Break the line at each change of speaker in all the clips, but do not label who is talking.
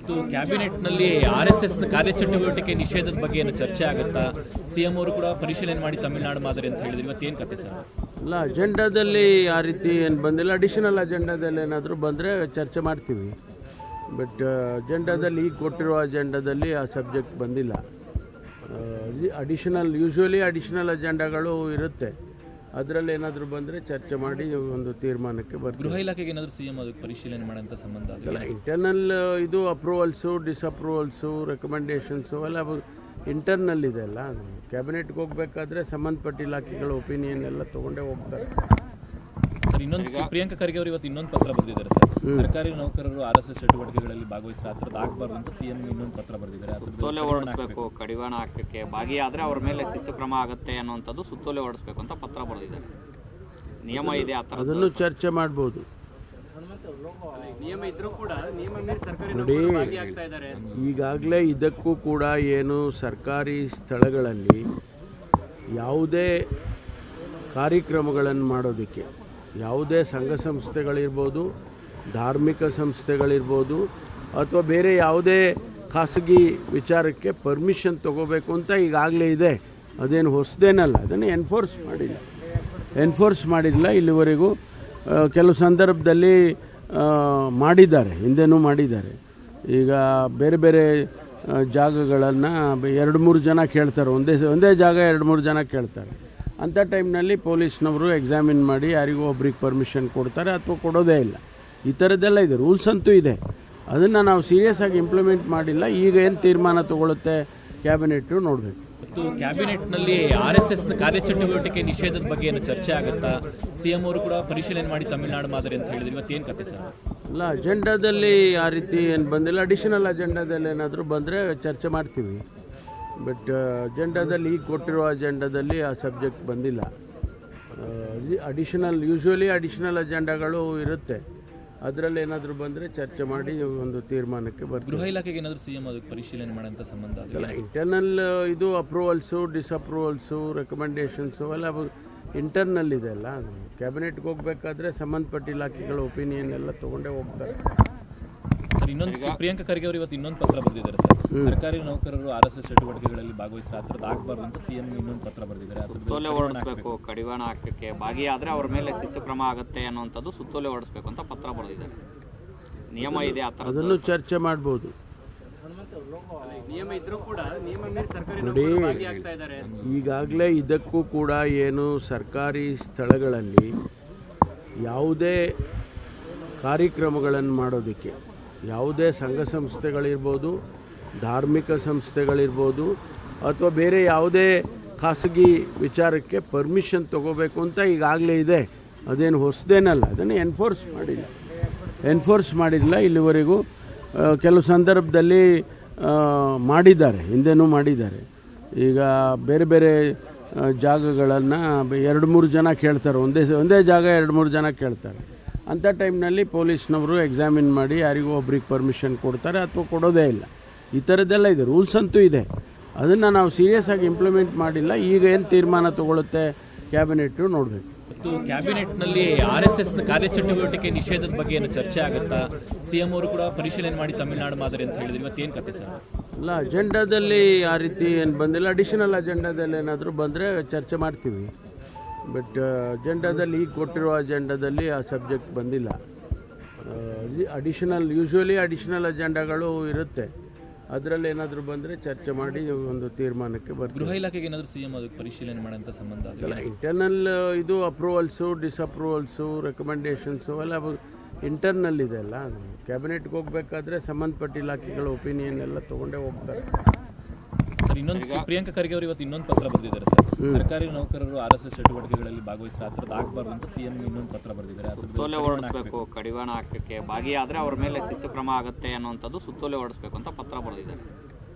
ಇವತ್ತು ಕ್ಯಾಬಿನೆಟ್ನಲ್ಲಿ RSS ಕಾರ್ಯಚಟುವಟಿಕೆ ನಿಷೇಧದ ಬಗ್ಗೆ ಏನು ಚರ್ಚೆ ಆಗುತ್ತಾ? ಸಿಎಂ ಅವರು ಕೂಡ ಪರಿಶೀಲನೆ ಮಾಡಿ ತಮಿಳುನಾಡು ಮಾದರಿ ಅಂತ ಹೇಳಿದ್ರು. ಇವತ್ತೇನು ಕತೆ ಸರ್?
ಅಲ್ಲ, ಅಜೆಂಡಾದಲ್ಲಿ ಆ ರೀತಿ ಏನು ಬಂದಿಲ್ಲ. ಅಡಿಷನಲ್ ಅಜೆಂಡಾದಲ್ಲಿ ಏನಾದರೂ ಬಂದರೆ ಚರ್ಚೆ ಮಾಡ್ತೀವಿ. ಬಟ್ ಅಜೆಂಡಾದಲ್ಲಿ ಈಗ ಕೊಟ್ಟಿರೋ ಅಜೆಂಡಾದಲ್ಲಿ ಆ ಸಬ್ಜೆಕ್ಟ್ ಬಂದಿಲ್ಲ. ಯೂಶ್ವಲಿ ಅಡಿಷನಲ್ ಅಜೆಂಡಾಗಳು ಇರುತ್ತೆ. ಅದರಲ್ಲಿ ಏನಾದರೂ ಬಂದರೆ ಚರ್ಚೆ ಮಾಡಿ ಒಂದು ತೀರ್ಮಾನಕ್ಕೆ ಬರ್ತೀವಿ.
ಗೃಹ ಇಲಾಖೆಗೆ ಏನಾದರೂ ಸಿಎಂ ಅದಕ್ಕೆ ಪರಿಶೀಲನೆ ಮಾಡೋಂಥ ಸಂಬಂಧ
ಅಲ್ಲ, ಇಂಟರ್ನಲ್ ಇದು ಅಪ್ರೂವಲ್ಸು, ಡಿಸಪ್ರೂವಲ್ಸು, ರೆಕಮೆಂಡೇಷನ್ಸು ಎಲ್ಲ ಇಂಟರ್ನಲ್ ಇದೆ ಅಲ್ಲ. ಕ್ಯಾಬಿನೆಟ್ಗೆ ಹೋಗಬೇಕಾದ್ರೆ ಸಂಬಂಧಪಟ್ಟ ಇಲಾಖೆಗಳ ಒಪಿನಿಯನ್ ಎಲ್ಲ ತೊಗೊಂಡೇ ಹೋಗ್ತಾರೆ.
ಸರ್, ಇನ್ನೊಂದು ಪ್ರಿಯಾಂಕಾ ಖರ್ಗೆ ಅವರು ಇವತ್ತು ಇನ್ನೊಂದು ಪತ್ರ ಬರೆದಿದ್ದಾರೆ ಸರ್. ಸರ್ಕಾರಿ ನೌಕರರು RSS ಚಟುವಟಿಕೆಗಳಲ್ಲಿ ಭಾಗವಹಿಸಿದ್ರೆ ಆ ಥರದ್ದು ಆಗಬಾರ್ದು ಅಂತ ಸಿಎಂ ಇನ್ನೊಂದು ಪತ್ರ ಬರೆದಿದ್ದಾರೆ.
ಸುತ್ತೋಲೆ ಹೊರಡಿಸಬೇಕು, ಕಡಿವಾಣ ಹಾಕಕ್ಕೆ ಭಾಗಿಯಾದರೆ ಅವ್ರ ಮೇಲೆ ಶಿಸ್ತು ಕ್ರಮ ಆಗುತ್ತೆ ಅನ್ನುವಂಥದ್ದು ಸುತ್ತೋಲೆ ಹೊರಡಿಸಬೇಕು ಅಂತ ಪತ್ರ ಬರೆದಿದ್ದಾರೆ. ನಿಯಮ ಇದೆ ಆ ಥರ,
ಅದನ್ನು ಚರ್ಚೆ ಮಾಡ್ಬೋದು.
ನಿಯಮ ಇದ್ರೂ ಕೂಡ ನಿಯಮ ಮೀರಿ ಸರ್ಕಾರಿ
ನೋಡಿ, ಈಗಾಗಲೇ ಇದಕ್ಕೂ ಕೂಡ ಏನು ಸರ್ಕಾರಿ ಸ್ಥಳಗಳಲ್ಲಿ ಯಾವುದೇ ಕಾರ್ಯಕ್ರಮಗಳನ್ನು ಮಾಡೋದಕ್ಕೆ ಯಾವುದೇ ಸಂಘ ಸಂಸ್ಥೆಗಳಿರ್ಬೋದು, ಧಾರ್ಮಿಕ ಸಂಸ್ಥೆಗಳಿರ್ಬೋದು, ಅಥವಾ ಬೇರೆ ಯಾವುದೇ ಖಾಸಗಿ ವಿಚಾರಕ್ಕೆ ಪರ್ಮಿಷನ್ ತೊಗೋಬೇಕು ಅಂತ ಈಗಾಗಲೇ ಇದೆ. ಅದೇನು ಹೊಸದೇನಲ್ಲ. ಅದನ್ನು ಎನ್ಫೋರ್ಸ್ ಮಾಡಿಲ್ಲ ಇಲ್ಲಿವರೆಗೂ. ಕೆಲವು ಸಂದರ್ಭದಲ್ಲಿ ಮಾಡಿದ್ದಾರೆ, ಹಿಂದೆನೂ ಮಾಡಿದ್ದಾರೆ. ಈಗ ಬೇರೆ ಬೇರೆ ಜಾಗಗಳನ್ನು 2-3 ಜನ ಕೇಳ್ತಾರೆ, ಒಂದೇ ಜಾಗ 2-3 ಜನ ಕೇಳ್ತಾರೆ. ಅಂಥ ಟೈಮ್ನಲ್ಲಿ ಪೊಲೀಸ್ನವರು ಎಕ್ಸಾಮಿನ್ ಮಾಡಿ ಯಾರಿಗೂ ಒಬ್ರಿಗೆ ಪರ್ಮಿಷನ್ ಕೊಡ್ತಾರೆ ಅಥವಾ ಕೊಡೋದೇ ಇಲ್ಲ. ಈ ಥರದ್ದೆಲ್ಲ ಇದೆ, ರೂಲ್ಸ್ ಅಂತೂ ಇದೆ. ಅದನ್ನು ನಾವು ಸೀರಿಯಸ್ ಆಗಿ ಇಂಪ್ಲಿಮೆಂಟ್ ಮಾಡಿಲ್ಲ. ಈಗ ಏನು ತೀರ್ಮಾನ ತಗೊಳುತ್ತೆ ಕ್ಯಾಬಿನೆಟ್ಟು ನೋಡಬೇಕು.
ಇವತ್ತು ಕ್ಯಾಬಿನೆಟ್ನಲ್ಲಿ RSS ಕಾರ್ಯಚಟುವಟಿಕೆ ನಿಷೇಧದ ಬಗ್ಗೆ ಏನು ಚರ್ಚೆ ಆಗುತ್ತಾ? ಸಿಎಂ ಅವರು ಕೂಡ ಪರಿಶೀಲನೆ ಮಾಡಿ ತಮಿಳುನಾಡು ಮಾದರಿ ಅಂತ ಹೇಳಿದ್ರು. ಇವತ್ತೇನು ಕತೆ ಸರ್?
ಅಲ್ಲ, ಅಜೆಂಡಾದಲ್ಲಿ ಆ ರೀತಿ ಏನು ಬಂದಿಲ್ಲ. ಅಡಿಷನಲ್ ಅಜೆಂಡಾದಲ್ಲಿ ಏನಾದರೂ ಬಂದರೆ ಚರ್ಚೆ ಮಾಡ್ತೀವಿ. ಬಟ್ ಅಜೆಂಡಾದಲ್ಲಿ ಈಗ ಕೊಟ್ಟಿರೋ ಅಜೆಂಡಾದಲ್ಲಿ ಆ ಸಬ್ಜೆಕ್ಟ್ ಬಂದಿಲ್ಲ. ಯೂಶ್ವಲಿ ಅಡಿಷನಲ್ ಅಜೆಂಡಾಗಳು ಇರುತ್ತೆ. ಅದರಲ್ಲಿ ಏನಾದರೂ ಬಂದರೆ ಚರ್ಚೆ ಮಾಡಿ ಒಂದು ತೀರ್ಮಾನಕ್ಕೆ ಬರ್ತೀವಿ.
ಗೃಹ ಇಲಾಖೆಗೆ ಏನಾದರೂ ಸಿಎಂ ಅದಕ್ಕೆ ಪರಿಶೀಲನೆ ಮಾಡೋಂಥ ಸಂಬಂಧ
ಅಲ್ಲ, ಇಂಟರ್ನಲ್ ಇದು ಅಪ್ರೂವಲ್ಸು, ಡಿಸಪ್ರೂವಲ್ಸು, ರೆಕಮೆಂಡೇಷನ್ಸು ಎಲ್ಲ ಇಂಟರ್ನಲ್ ಇದೆ ಅಲ್ಲ. ಕ್ಯಾಬಿನೆಟ್ಗೆ ಹೋಗಬೇಕಾದ್ರೆ ಸಂಬಂಧಪಟ್ಟ ಇಲಾಖೆಗಳ ಒಪಿನಿಯನ್ ಎಲ್ಲ ತೊಗೊಂಡೇ ಹೋಗ್ತಾರೆ.
ಸರ್, ಇನ್ನೊಂದು ಪ್ರಿಯಾಂಕಾ ಖರ್ಗೆ ಅವರು ಇವತ್ತು ಇನ್ನೊಂದು ಪತ್ರ ಬರೆದಿದ್ದಾರೆ ಸರ್. ಸರ್ಕಾರಿ ನೌಕರರು RSS ಚಟುವಟಿಕೆಗಳಲ್ಲಿ ಭಾಗವಹಿಸಿದ್ರೆ ಆ ಥರದ್ದು ಆಗಬಾರ್ದು ಅಂತ ಸಿಎಂ ಇನ್ನೊಂದು ಪತ್ರ ಬರೆದಿದ್ದಾರೆ.
ಸುತ್ತೋಲೆ ಹೊರಡಿಸಬೇಕು, ಕಡಿವಾಣ ಹಾಕಕ್ಕೆ ಭಾಗಿಯಾದರೆ ಅವ್ರ ಮೇಲೆ ಶಿಸ್ತು ಕ್ರಮ ಆಗುತ್ತೆ ಅನ್ನುವಂಥದ್ದು ಸುತ್ತೋಲೆ ಹೊರಡಿಸಬೇಕು ಅಂತ ಪತ್ರ ಬರೆದಿದ್ದಾರೆ. ನಿಯಮ ಇದೆ ಆ ಥರ,
ಅದನ್ನು ಚರ್ಚೆ ಮಾಡ್ಬೋದು.
ನಿಯಮ ಇದ್ರೂ ಕೂಡ ನಿಯಮ ಮೀರಿ ಸರ್ಕಾರಿ
ನೋಡಿ, ಈಗಾಗಲೇ ಇದಕ್ಕೂ ಕೂಡ ಏನು ಸರ್ಕಾರಿ ಸ್ಥಳಗಳಲ್ಲಿ ಯಾವುದೇ ಕಾರ್ಯಕ್ರಮಗಳನ್ನು ಮಾಡೋದಕ್ಕೆ ಯಾವುದೇ ಸಂಘ ಸಂಸ್ಥೆಗಳಿರ್ಬೋದು, ಧಾರ್ಮಿಕ ಸಂಸ್ಥೆಗಳಿರ್ಬೋದು, ಅಥವಾ ಬೇರೆ ಯಾವುದೇ ಖಾಸಗಿ ವಿಚಾರಕ್ಕೆ ಪರ್ಮಿಷನ್ ತೊಗೋಬೇಕು ಅಂತ ಈಗಾಗಲೇ ಇದೆ. ಅದೇನು ಹೊಸದೇನಲ್ಲ. ಅದನ್ನು ಎನ್ಫೋರ್ಸ್ ಮಾಡಿಲ್ಲ ಇಲ್ಲಿವರೆಗೂ. ಕೆಲವು ಸಂದರ್ಭದಲ್ಲಿ ಮಾಡಿದ್ದಾರೆ, ಹಿಂದೆನೂ ಮಾಡಿದ್ದಾರೆ. ಈಗ ಬೇರೆ ಬೇರೆ ಜಾಗಗಳನ್ನು 2-3 ಜನ ಕೇಳ್ತಾರೆ, ಒಂದೇ ಜಾಗ 2-3 ಜನ ಕೇಳ್ತಾರೆ. ಅಂಥ ಟೈಮ್ನಲ್ಲಿ ಪೊಲೀಸ್ನವರು ಎಕ್ಸಾಮಿನ್ ಮಾಡಿ ಯಾರಿಗೂ ಒಬ್ರಿಗೆ ಪರ್ಮಿಷನ್ ಕೊಡ್ತಾರೆ ಅಥವಾ ಕೊಡೋದೇ ಇಲ್ಲ. ಈ ಥರದ್ದೆಲ್ಲ ಇದೆ, ರೂಲ್ಸ್ ಅಂತೂ ಇದೆ. ಅದನ್ನು ನಾವು ಸೀರಿಯಸ್ ಆಗಿ ಇಂಪ್ಲಿಮೆಂಟ್ ಮಾಡಿಲ್ಲ. ಈಗ ಏನು ತೀರ್ಮಾನ ತಗೊಳುತ್ತೆ ಕ್ಯಾಬಿನೆಟ್ಟು ನೋಡಬೇಕು.
ಇವತ್ತು ಕ್ಯಾಬಿನೆಟ್ನಲ್ಲಿ RSS ಕಾರ್ಯಚಟುವಟಿಕೆ ನಿಷೇಧದ ಬಗ್ಗೆ ಏನು ಚರ್ಚೆ ಆಗುತ್ತಾ? ಸಿಎಂ ಅವರು ಕೂಡ ಪರಿಶೀಲನೆ ಮಾಡಿ ತಮಿಳುನಾಡು ಮಾದರಿ ಅಂತ ಹೇಳಿದ್ರು. ಇವತ್ತೇನು ಕತೆ ಸರ್?
ಅಲ್ಲ, ಅಜೆಂಡಾದಲ್ಲಿ ಆ ರೀತಿ ಏನು ಬಂದಿಲ್ಲ. ಅಡಿಷನಲ್ ಅಜೆಂಡಾದಲ್ಲಿ ಏನಾದರೂ ಬಂದರೆ ಚರ್ಚೆ ಮಾಡ್ತೀವಿ. ಬಟ್ ಅಜೆಂಡಾದಲ್ಲಿ ಈಗ ಕೊಟ್ಟಿರೋ ಅಜೆಂಡಾದಲ್ಲಿ ಆ ಸಬ್ಜೆಕ್ಟ್ ಬಂದಿಲ್ಲ. ಯೂಶ್ವಲಿ ಅಡಿಷನಲ್ ಅಜೆಂಡಾಗಳು ಇರುತ್ತೆ. ಅದರಲ್ಲಿ ಏನಾದರೂ ಬಂದರೆ ಚರ್ಚೆ ಮಾಡಿ ಒಂದು ತೀರ್ಮಾನಕ್ಕೆ ಬರ್ತೀವಿ.
ಗೃಹ ಇಲಾಖೆಗೆ ಏನಾದರೂ ಸಿಎಂ ಅದಕ್ಕೆ ಪರಿಶೀಲನೆ ಮಾಡೋಂಥ ಸಂಬಂಧ
ಅಲ್ಲ, ಇಂಟರ್ನಲ್ ಇದು ಅಪ್ರೂವಲ್ಸು, ಡಿಸಪ್ರೂವಲ್ಸು, ರೆಕಮೆಂಡೇಷನ್ಸು ಎಲ್ಲ ಇಂಟರ್ನಲ್ ಇದೆ ಅಲ್ಲ. ಕ್ಯಾಬಿನೆಟ್ಗೆ ಹೋಗಬೇಕಾದ್ರೆ ಸಂಬಂಧಪಟ್ಟ ಇಲಾಖೆಗಳ ಒಪಿನಿಯನ್ ಎಲ್ಲ ತೊಗೊಂಡೇ ಹೋಗ್ತಾರೆ.
ಸರ್, ಇನ್ನೊಂದು ಪ್ರಿಯಾಂಕಾ ಖರ್ಗೆ ಅವರು ಇವತ್ತು ಇನ್ನೊಂದು ಪತ್ರ ಬರೆದಿದ್ದಾರೆ ಸರ್. ಸರ್ಕಾರಿ ನೌಕರರು RSS ಚಟುವಟಿಕೆಗಳಲ್ಲಿ ಭಾಗವಹಿಸಿದ್ರೆ ಆ ಥರದ್ದು ಆಗಬಾರ್ದು ಅಂತ ಸಿಎಂ ಇನ್ನೊಂದು ಪತ್ರ ಬರೆದಿದ್ದಾರೆ.
ಸುತ್ತೋಲೆ ಹೊರಡಿಸಬೇಕು, ಕಡಿವಾಣ ಹಾಕಕ್ಕೆ ಭಾಗಿಯಾದರೆ ಅವ್ರ ಮೇಲೆ ಶಿಸ್ತು ಕ್ರಮ ಆಗುತ್ತೆ ಅನ್ನುವಂಥದ್ದು ಸುತ್ತೋಲೆ ಹೊರಡಿಸಬೇಕು ಅಂತ ಪತ್ರ ಬರೆದಿದ್ದಾರೆ.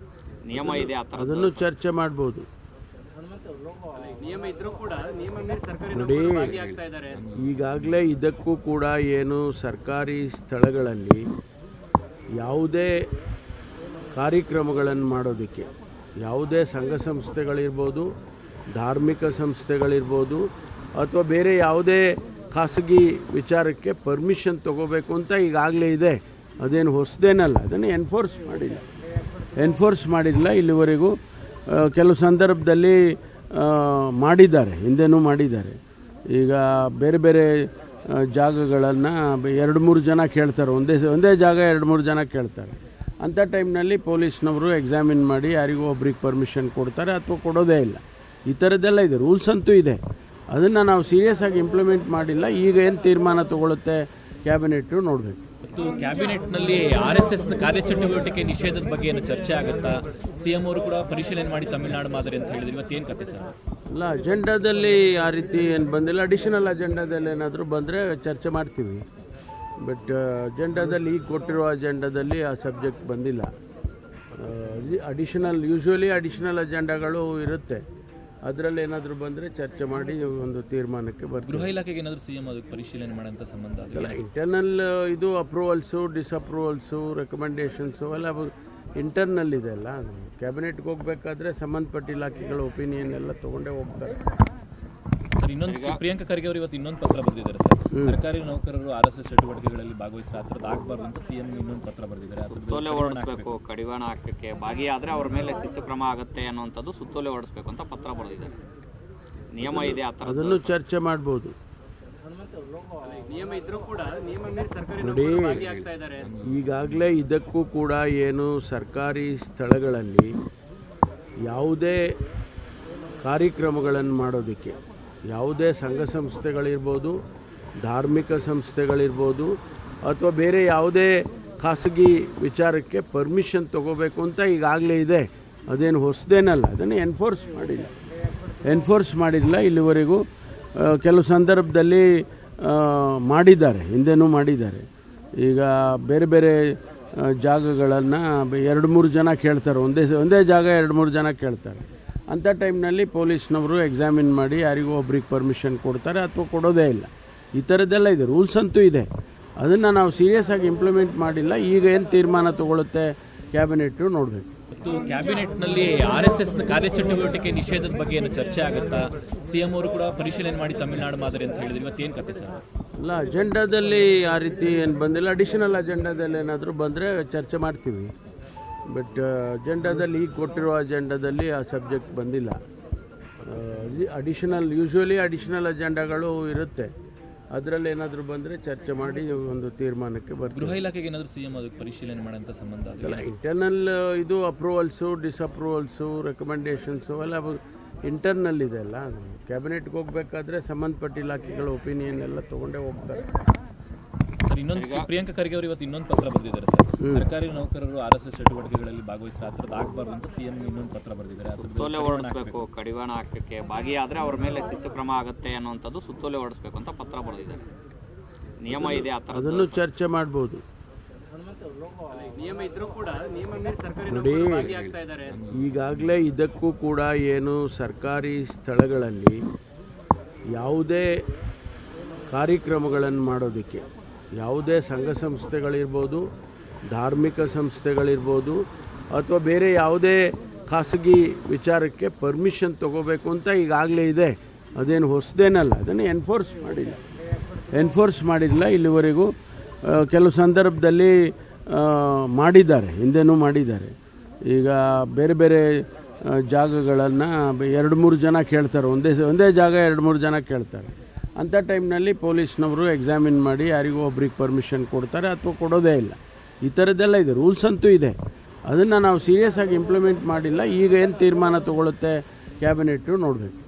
ನಿಯಮ ಇದೆ ಆ ಥರ,
ಅದನ್ನು ಚರ್ಚೆ ಮಾಡ್ಬೋದು.
ನಿಯಮ ಇದ್ರೂ ಕೂಡ ನಿಯಮ ಮೀರಿ ಸರ್ಕಾರಿ
ನೋಡಿ, ಈಗಾಗಲೇ ಇದಕ್ಕೂ ಕೂಡ ಏನು ಸರ್ಕಾರಿ ಸ್ಥಳಗಳಲ್ಲಿ ಯಾವುದೇ ಕಾರ್ಯಕ್ರಮಗಳನ್ನು ಮಾಡೋದಕ್ಕೆ ಯಾವುದೇ ಸಂಘ ಸಂಸ್ಥೆಗಳಿರ್ಬೋದು, ಧಾರ್ಮಿಕ ಸಂಸ್ಥೆಗಳಿರ್ಬೋದು, ಅಥವಾ ಬೇರೆ ಯಾವುದೇ ಖಾಸಗಿ ವಿಚಾರಕ್ಕೆ ಪರ್ಮಿಷನ್ ತೊಗೋಬೇಕು ಅಂತ ಈಗಾಗಲೇ ಇದೆ. ಅದೇನು ಹೊಸದೇನಲ್ಲ, ಅದನ್ನು ಎನ್ಫೋರ್ಸ್ ಮಾಡಿಲ್ಲ ಇಲ್ಲಿವರೆಗೂ. ಕೆಲವು ಸಂದರ್ಭದಲ್ಲಿ ಮಾಡಿದ್ದಾರೆ, ಹಿಂದೆನೂ ಮಾಡಿದ್ದಾರೆ. ಈಗ ಬೇರೆ ಬೇರೆ ಜಾಗಗಳನ್ನು 2-3 ಜನ ಕೇಳ್ತಾರೆ, ಒಂದೇ ಜಾಗ 2-3 ಜನ ಕೇಳ್ತಾರೆ. ಅಂಥ ಟೈಮ್ನಲ್ಲಿ ಪೊಲೀಸ್ನವರು ಎಕ್ಸಾಮಿನ್ ಮಾಡಿ ಯಾರಿಗೂ ಒಬ್ರಿಗೆ ಪರ್ಮಿಷನ್ ಕೊಡ್ತಾರೆ ಅಥವಾ ಕೊಡೋದೇ ಇಲ್ಲ. ಈ ಥರದ್ದೆಲ್ಲ ಇದೆ, ರೂಲ್ಸ್ ಅಂತೂ ಇದೆ. ಅದನ್ನು ನಾವು ಸೀರಿಯಸ್ ಆಗಿ ಇಂಪ್ಲಿಮೆಂಟ್ ಮಾಡಿಲ್ಲ. ಈಗ ಏನು ತೀರ್ಮಾನ ತಗೊಳುತ್ತೆ ಕ್ಯಾಬಿನೆಟ್ಟು ನೋಡಬೇಕು.
ಮತ್ತು ಕ್ಯಾಬಿನೆಟ್ನಲ್ಲಿ RSS ಕಾರ್ಯಚಟುವಟಿಕೆ ನಿಷೇಧದ ಬಗ್ಗೆ ಏನು ಚರ್ಚೆ ಆಗುತ್ತಾ? CM ಅವರು ಕೂಡ ಪರಿಶೀಲನೆ ಮಾಡಿ ತಮಿಳುನಾಡು ಮಾದರಿ ಅಂತ ಹೇಳಿದ್ರು. ಇವತ್ತೇನು ಕತೆ ಸರ್?
ಅಲ್ಲ, ಅಜೆಂಡಾದಲ್ಲಿ ಆ ರೀತಿ ಏನು ಬಂದಿಲ್ಲ. ಅಡಿಷನಲ್ ಅಜೆಂಡಾದಲ್ಲಿ ಏನಾದರೂ ಬಂದರೆ ಚರ್ಚೆ ಮಾಡ್ತೀವಿ. ಬಟ್ ಅಜೆಂಡಾದಲ್ಲಿ ಈಗ ಕೊಟ್ಟಿರೋ ಅಜೆಂಡಾದಲ್ಲಿ ಆ ಸಬ್ಜೆಕ್ಟ್ ಬಂದಿಲ್ಲ. ಯೂಶ್ವಲಿ ಅಡಿಷನಲ್ ಅಜೆಂಡಾಗಳು ಇರುತ್ತೆ, ಅದರಲ್ಲಿ ಏನಾದರೂ ಬಂದರೆ ಚರ್ಚೆ ಮಾಡಿ ಒಂದು ತೀರ್ಮಾನಕ್ಕೆ ಬರ್ತೀವಿ.
ಗೃಹ ಇಲಾಖೆಗೆ ಏನಾದರೂ CM ಅದಕ್ಕೆ ಪರಿಶೀಲನೆ ಮಾಡೋಂಥ ಸಂಬಂಧ
ಅಲ್ಲ, ಇಂಟರ್ನಲ್ ಇದು ಅಪ್ರೂವಲ್ಸು, ಡಿಸಪ್ರೂವಲ್ಸು, ರೆಕಮೆಂಡೇಷನ್ಸು ಎಲ್ಲ ಇಂಟರ್ನಲ್ ಇದೆ ಅಲ್ಲ. ಕ್ಯಾಬಿನೆಟ್ಗೆ ಹೋಗಬೇಕಾದ್ರೆ ಸಂಬಂಧಪಟ್ಟ ಇಲಾಖೆಗಳ ಒಪಿನಿಯನ್ ಎಲ್ಲ ತೊಗೊಂಡೇ ಹೋಗ್ತಾರೆ.
ಸರ್, ಇನ್ನೊಂದು ಪ್ರಿಯಾಂಕಾ ಖರ್ಗೆ ಅವರು ಇವತ್ತು ಇನ್ನೊಂದು ಪತ್ರ ಬರೆದಿದ್ದಾರೆ ಸರ್. ಸರ್ಕಾರಿ ನೌಕರರು RSS ಚಟುವಟಿಕೆಗಳಲ್ಲಿ ಭಾಗವಹಿಸಿದ್ರೆ ಆ ಥರದ್ದು ಆಗಬಾರ್ದು ಅಂತ CM ಇನ್ನೊಂದು ಪತ್ರ ಬರೆದಿದ್ದಾರೆ.
ಸುತ್ತೋಲೆ ಹೊರಡಿಸಬೇಕು, ಕಡಿವಾಣ ಹಾಕಕ್ಕೆ ಭಾಗಿಯಾದರೆ ಅವ್ರ ಮೇಲೆ ಶಿಸ್ತು ಕ್ರಮ ಆಗುತ್ತೆ ಅನ್ನುವಂಥದ್ದು ಸುತ್ತೋಲೆ ಹೊರಡಿಸಬೇಕು ಅಂತ ಪತ್ರ ಬರೆದಿದ್ದಾರೆ. ನಿಯಮ ಇದೆ ಆ ಥರ,
ಅದನ್ನು ಚರ್ಚೆ ಮಾಡ್ಬೋದು. ನೋಡಿ, ಈಗಾಗಲೇ ಇದಕ್ಕೂ ಕೂಡ ಏನು ಸರ್ಕಾರಿ ಸ್ಥಳಗಳಲ್ಲಿ ಯಾವುದೇ ಕಾರ್ಯಕ್ರಮಗಳನ್ನು ಮಾಡೋದಕ್ಕೆ ಯಾವುದೇ ಸಂಘ ಸಂಸ್ಥೆಗಳಿರ್ಬೋದು, ಧಾರ್ಮಿಕ ಸಂಸ್ಥೆಗಳಿರ್ಬೋದು, ಅಥವಾ ಬೇರೆ ಯಾವುದೇ ಖಾಸಗಿ ವಿಚಾರಕ್ಕೆ ಪರ್ಮಿಷನ್ ತಗೋಬೇಕು ಅಂತ ಈಗಾಗಲೇ ಇದೆ. ಅದೇನು ಹೊಸದೇನಲ್ಲ, ಅದನ್ನು ಎನ್ಫೋರ್ಸ್ ಮಾಡಿಲ್ಲ ಇಲ್ಲಿವರೆಗೂ. ಕೆಲವು ಸಂದರ್ಭದಲ್ಲಿ ಮಾಡಿದ್ದಾರೆ, ಹಿಂದೆನೂ ಮಾಡಿದ್ದಾರೆ. ಈಗ ಬೇರೆ ಬೇರೆ ಜಾಗಗಳನ್ನು 2-3 ಜನ ಕೇಳ್ತಾರೆ, ಒಂದೇ ಜಾಗ 2-3 ಜನ ಕೇಳ್ತಾರೆ. ಅಂಥ ಟೈಮ್ನಲ್ಲಿ ಪೊಲೀಸ್ನವರು ಎಕ್ಸಾಮಿನ್ ಮಾಡಿ ಯಾರಿಗೂ ಒಬ್ರಿಗೆ ಪರ್ಮಿಷನ್ ಕೊಡ್ತಾರೆ ಅಥವಾ ಕೊಡೋದೇ ಇಲ್ಲ. ಈ ಥರದ್ದೆಲ್ಲ ಇದೆ, ರೂಲ್ಸ್ ಅಂತೂ ಇದೆ. ಅದನ್ನು ನಾವು ಸೀರಿಯಸ್ ಆಗಿ ಇಂಪ್ಲಿಮೆಂಟ್ ಮಾಡಿಲ್ಲ. ಈಗ ಏನು ತೀರ್ಮಾನ ತಗೊಳುತ್ತೆ ಕ್ಯಾಬಿನೆಟ್ಟು ನೋಡಬೇಕು.
ಮತ್ತು ಕ್ಯಾಬಿನೆಟ್ನಲ್ಲಿ RSS ಕಾರ್ಯಚಟುವಟಿಕೆ ನಿಷೇಧದ ಬಗ್ಗೆ ಏನು ಚರ್ಚೆ ಆಗುತ್ತಾ? CM ಅವರು ಕೂಡ ಪರಿಶೀಲನೆ ಮಾಡಿ ತಮಿಳುನಾಡು ಮಾದರಿ ಅಂತ ಹೇಳಿದ್ರು. ಇವತ್ತೇನು ಕತೆ ಸರ್?
ಅಲ್ಲ, ಅಜೆಂಡಾದಲ್ಲಿ ಆ ರೀತಿ ಏನು ಬಂದಿಲ್ಲ. ಅಡಿಷನಲ್ ಅಜೆಂಡಾದಲ್ಲಿ ಏನಾದರೂ ಬಂದರೆ ಚರ್ಚೆ ಮಾಡ್ತೀವಿ. ಬಟ್ ಅಜೆಂಡಾದಲ್ಲಿ ಈಗ ಕೊಟ್ಟಿರೋ ಅಜೆಂಡಾದಲ್ಲಿ ಆ ಸಬ್ಜೆಕ್ಟ್ ಬಂದಿಲ್ಲ. ಯೂಶ್ವಲಿ ಅಡಿಷನಲ್ ಅಜೆಂಡಾಗಳು ಇರುತ್ತೆ, ಅದರಲ್ಲಿ ಏನಾದರೂ ಬಂದರೆ ಚರ್ಚೆ ಮಾಡಿ ಒಂದು ತೀರ್ಮಾನಕ್ಕೆ ಬರ್ತೀವಿ.
ಗೃಹ ಇಲಾಖೆಗೆ ಏನಾದರೂ CM ಅದಕ್ಕೆ ಪರಿಶೀಲನೆ ಮಾಡೋಂಥ ಸಂಬಂಧ
ಅಲ್ಲ, ಇಂಟರ್ನಲ್ ಇದು ಅಪ್ರೂವಲ್ಸು, ಡಿಸಪ್ರೂವಲ್ಸು, ರೆಕಮೆಂಡೇಷನ್ಸು ಎಲ್ಲ ಇಂಟರ್ನಲ್ ಇದೆ ಅಲ್ಲ. ಕ್ಯಾಬಿನೆಟ್ಗೆ ಹೋಗಬೇಕಾದ್ರೆ ಸಂಬಂಧಪಟ್ಟ ಇಲಾಖೆಗಳ ಒಪಿನಿಯನ್ ಎಲ್ಲ ತೊಗೊಂಡೇ ಹೋಗ್ತಾರೆ.
ಸರ್, ಇನ್ನೊಂದು ಪ್ರಿಯಾಂಕಾ ಖರ್ಗೆ ಅವರು ಇವತ್ತು ಇನ್ನೊಂದು ಪತ್ರ ಬರೆದಿದ್ದಾರೆ ಸರ್. ಸರ್ಕಾರಿ ನೌಕರರು RSS ಚಟುವಟಿಕೆಗಳಲ್ಲಿ ಭಾಗವಹಿಸಿದ್ರೆ ಆ ಥರದ್ದು ಆಗಬಾರ್ದು ಅಂತ CM ಇನ್ನೊಂದು ಪತ್ರ ಬರೆದಿದ್ದಾರೆ.
ಸುತ್ತೋಲೆ ಹೊರಡಿಸಬೇಕು, ಕಡಿವಾಣ ಹಾಕಕ್ಕೆ ಭಾಗಿಯಾದರೆ ಅವ್ರ ಮೇಲೆ ಶಿಸ್ತು ಕ್ರಮ ಆಗುತ್ತೆ ಅನ್ನುವಂಥದ್ದು ಸುತ್ತೋಲೆ ಹೊರಡಿಸಬೇಕು ಅಂತ ಪತ್ರ ಬರೆದಿದ್ದಾರೆ. ನಿಯಮ ಇದೆ ಆ ಥರ,
ಅದನ್ನು ಚರ್ಚೆ ಮಾಡ್ಬೋದು. ನೋಡಿ, ಈಗಾಗಲೇ ಇದಕ್ಕೂ ಕೂಡ ಏನು ಸರ್ಕಾರಿ ಸ್ಥಳಗಳಲ್ಲಿ ಯಾವುದೇ ಕಾರ್ಯಕ್ರಮಗಳನ್ನು ಮಾಡೋದಕ್ಕೆ ಯಾವುದೇ ಸಂಘ ಸಂಸ್ಥೆಗಳಿರ್ಬೋದು, ಧಾರ್ಮಿಕ ಸಂಸ್ಥೆಗಳಿರ್ಬೋದು, ಅಥವಾ ಬೇರೆ ಯಾವುದೇ ಖಾಸಗಿ ವಿಚಾರಕ್ಕೆ ಪರ್ಮಿಷನ್ ತಗೋಬೇಕು ಅಂತ ಈಗಾಗಲೇ ಇದೆ. ಅದೇನು ಹೊಸದೇನಲ್ಲ, ಅದನ್ನು ಎನ್ಫೋರ್ಸ್ ಮಾಡಿಲ್ಲ ಇಲ್ಲಿವರೆಗೂ. ಕೆಲವು ಸಂದರ್ಭದಲ್ಲಿ ಮಾಡಿದ್ದಾರೆ, ಹಿಂದೆನೂ ಮಾಡಿದ್ದಾರೆ. ಈಗ ಬೇರೆ ಬೇರೆ ಜಾಗಗಳನ್ನು 2-3 ಜನ ಕೇಳ್ತಾರೆ, ಒಂದೇ ಜಾಗ 2-3 ಜನ ಕೇಳ್ತಾರೆ. ಅಂಥ ಟೈಮ್ನಲ್ಲಿ ಪೊಲೀಸ್ನವರು ಎಕ್ಸಾಮಿನ್ ಮಾಡಿ ಯಾರಿಗೂ ಒಬ್ರಿಗೆ ಪರ್ಮಿಷನ್ ಕೊಡ್ತಾರೆ ಅಥವಾ ಕೊಡೋದೇ ಇಲ್ಲ. ಈ ಥರದ್ದೆಲ್ಲ ಇದೆ, ರೂಲ್ಸ್ ಅಂತೂ ಇದೆ. ಅದನ್ನು ನಾವು ಸೀರಿಯಸ್ ಆಗಿ ಇಂಪ್ಲಿಮೆಂಟ್ ಮಾಡಿಲ್ಲ. ಈಗ ಏನು ತೀರ್ಮಾನ ತಗೊಳುತ್ತೆ ಕ್ಯಾಬಿನೆಟ್ಟು ನೋಡಬೇಕು.